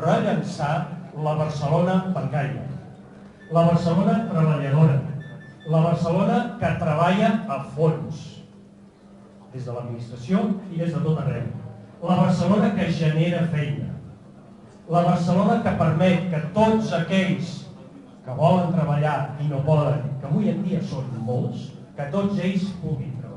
rellançar la Barcelona bancaire, la Barcelona treballadora, la Barcelona que treballa a fons, des de l'administració i des de tot arreu, la Barcelona que genera feina, la Barcelona que permet que tots aquells que volen treballar i no poden, que avui en dia són molts, que tots ells puguin treballar.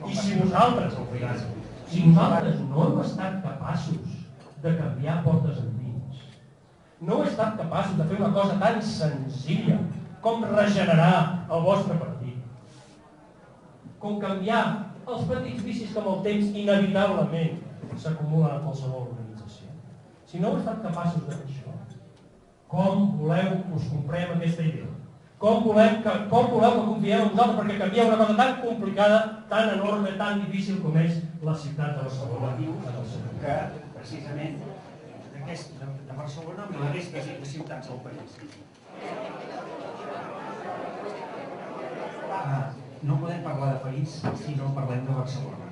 I si vosaltres, si nosaltres no hem estat capaços de canviar portes endins, no heu estat capaços de fer una cosa tan senzilla com regenerar el vostre partit, com canviar els petits vicis que amb el temps inevitablement s'acumulen a qualsevol organització. Si no heu estat capaços de fer això, com voleu que us comprem aquesta idea? Com voleu que confiem en vosaltres perquè canvieu una cosa tan complicada, tan enorme, tan difícil com és la ciutat de Barcelona? Que, precisament, de Barcelona amb la resta de ciutats del país. No podem parlar de país si no parlem de Barcelona,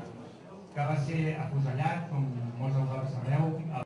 que va ser afusellat, com molts de vosaltres sabreu,